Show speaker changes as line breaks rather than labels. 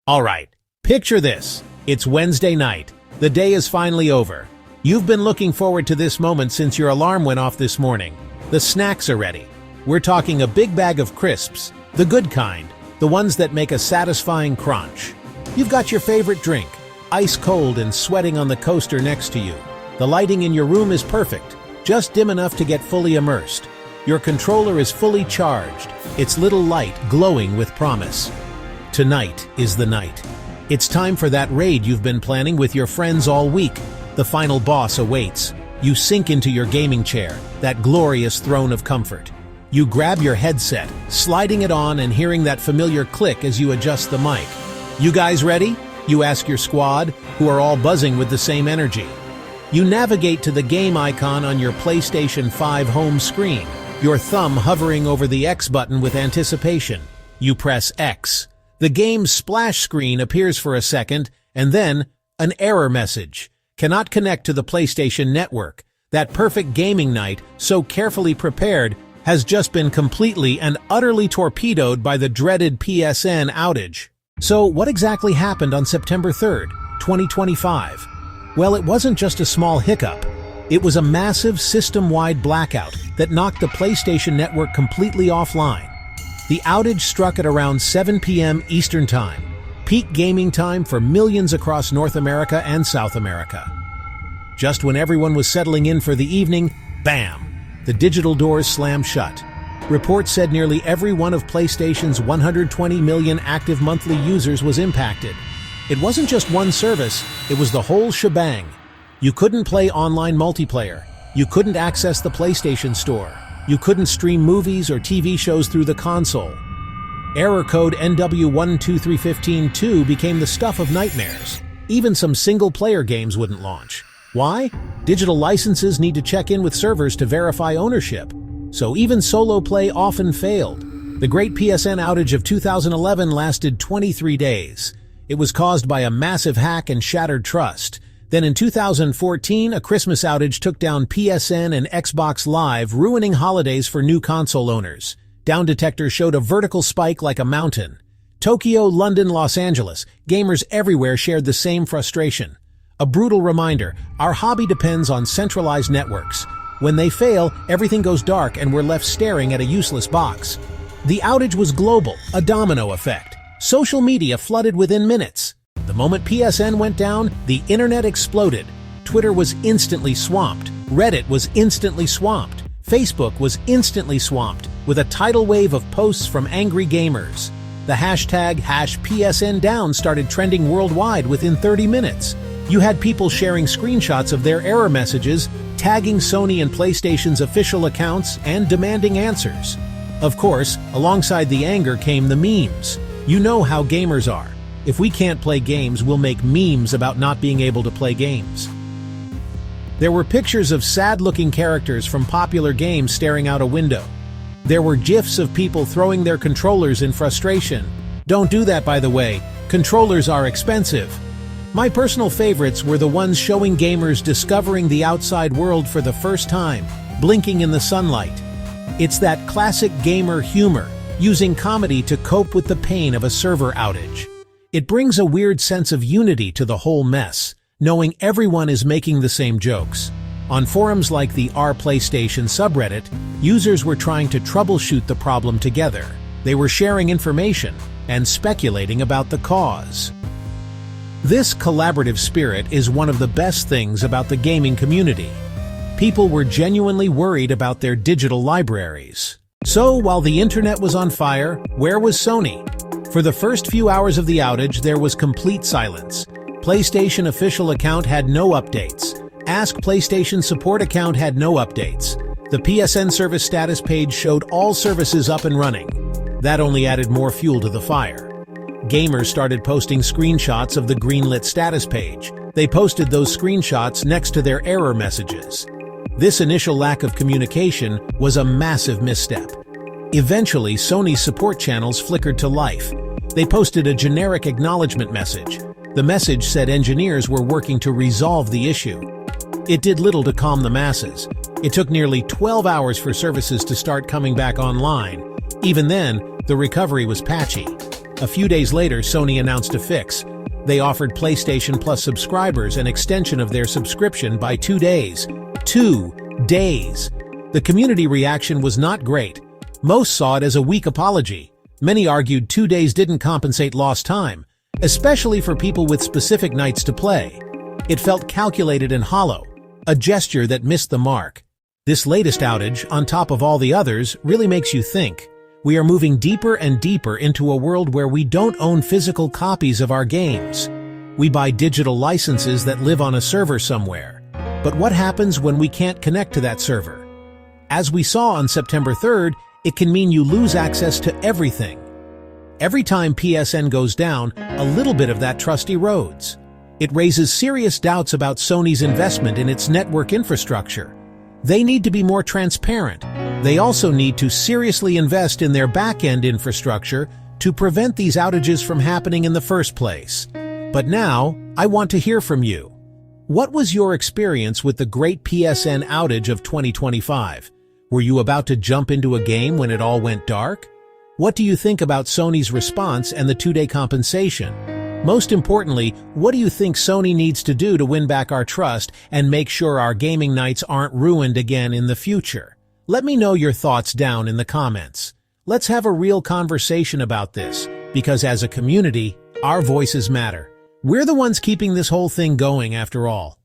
Alright, picture this. It's Wednesday night. The day is finally over. You've been looking forward to this moment since your alarm went off this morning. The snacks are ready. We're talking a big bag of crisps, the good kind, the ones that make a satisfying crunch. You've got your favorite drink, ice cold and sweating on the coaster next to you. The lighting in your room is perfect, just dim enough to get fully immersed. Your controller is fully charged, its little light glowing with promise. Tonight is the night. It's time for that raid you've been planning with your friends all week. The final boss awaits. You sink into your gaming chair, that glorious throne of comfort. You grab your headset, sliding it on and hearing that familiar click as you adjust the mic. You guys ready? You ask your squad, who are all buzzing with the same energy. You navigate to the game icon on your PlayStation 5 home screen, your thumb hovering over the X button with anticipation. You press X. The game's splash screen appears for a second, and then an error message. Cannot connect to the PlayStation Network. That perfect gaming night, so carefully prepared, has just been completely and utterly torpedoed by the dreaded PSN outage. So what exactly happened on September 3rd, 2025? Well, it wasn't just a small hiccup. It was a massive system-wide blackout that knocked the PlayStation Network completely offline. The outage struck at around 7 p.m. Eastern Time, peak gaming time for millions across North America and South America. Just when everyone was settling in for the evening, bam! The digital doors slammed shut. Reports said nearly every one of PlayStation's 120 million active monthly users was impacted. It wasn't just one service, it was the whole shebang. You couldn't play online multiplayer. You couldn't access the PlayStation Store. You couldn't stream movies or TV shows through the console. Error code NW12315-2 became the stuff of nightmares. Even some single-player games wouldn't launch. Why? Digital licenses need to check in with servers to verify ownership. So even solo play often failed. The great PSN outage of 2011 lasted 23 days. It was caused by a massive hack and shattered trust. Then in 2014, a Christmas outage took down PSN and Xbox Live, ruining holidays for new console owners. Down Detector showed a vertical spike like a mountain. Tokyo, London, Los Angeles, gamers everywhere shared the same frustration. A brutal reminder, our hobby depends on centralized networks. When they fail, everything goes dark and we're left staring at a useless box. The outage was global, a domino effect. Social media flooded within minutes. The moment PSN went down, the internet exploded. Twitter was instantly swamped. Reddit was instantly swamped. Facebook was instantly swamped, with a tidal wave of posts from angry gamers. The hashtag #PSNDown started trending worldwide within 30 minutes. You had people sharing screenshots of their error messages, tagging Sony and PlayStation's official accounts, and demanding answers. Of course, alongside the anger came the memes. You know how gamers are. If we can't play games, we'll make memes about not being able to play games. There were pictures of sad-looking characters from popular games staring out a window. There were GIFs of people throwing their controllers in frustration. Don't do that, by the way. Controllers are expensive. My personal favorites were the ones showing gamers discovering the outside world for the first time, blinking in the sunlight. It's that classic gamer humor, using comedy to cope with the pain of a server outage. It brings a weird sense of unity to the whole mess, knowing everyone is making the same jokes. On forums like the r/PlayStation subreddit, users were trying to troubleshoot the problem together. They were sharing information and speculating about the cause. This collaborative spirit is one of the best things about the gaming community. People were genuinely worried about their digital libraries. So, while the internet was on fire, where was Sony? For the first few hours of the outage, there was complete silence. PlayStation official account had no updates. Ask PlayStation support account had no updates. The PSN service status page showed all services up and running. That only added more fuel to the fire. Gamers started posting screenshots of the greenlit status page. They posted those screenshots next to their error messages. This initial lack of communication was a massive misstep. Eventually, Sony's support channels flickered to life. They posted a generic acknowledgement message. The message said engineers were working to resolve the issue. It did little to calm the masses. It took nearly 12 hours for services to start coming back online. Even then, the recovery was patchy. A few days later, Sony announced a fix. They offered PlayStation Plus subscribers an extension of their subscription by 2 days. 2 days! The community reaction was not great. Most saw it as a weak apology. Many argued 2 days didn't compensate lost time, especially for people with specific nights to play. It felt calculated and hollow, a gesture that missed the mark. This latest outage, on top of all the others, really makes you think. We are moving deeper and deeper into a world where we don't own physical copies of our games. We buy digital licenses that live on a server somewhere. But what happens when we can't connect to that server? As we saw on September 3rd, it can mean you lose access to everything. Every time PSN goes down, a little bit of that trust erodes. It raises serious doubts about Sony's investment in its network infrastructure. They need to be more transparent. They also need to seriously invest in their back-end infrastructure to prevent these outages from happening in the first place. But now, I want to hear from you. What was your experience with the great PSN outage of 2025? Were you about to jump into a game when it all went dark? What do you think about Sony's response and the 2-day compensation? Most importantly, what do you think Sony needs to do to win back our trust and make sure our gaming nights aren't ruined again in the future? Let me know your thoughts down in the comments. Let's have a real conversation about this, because as a community, our voices matter. We're the ones keeping this whole thing going after all.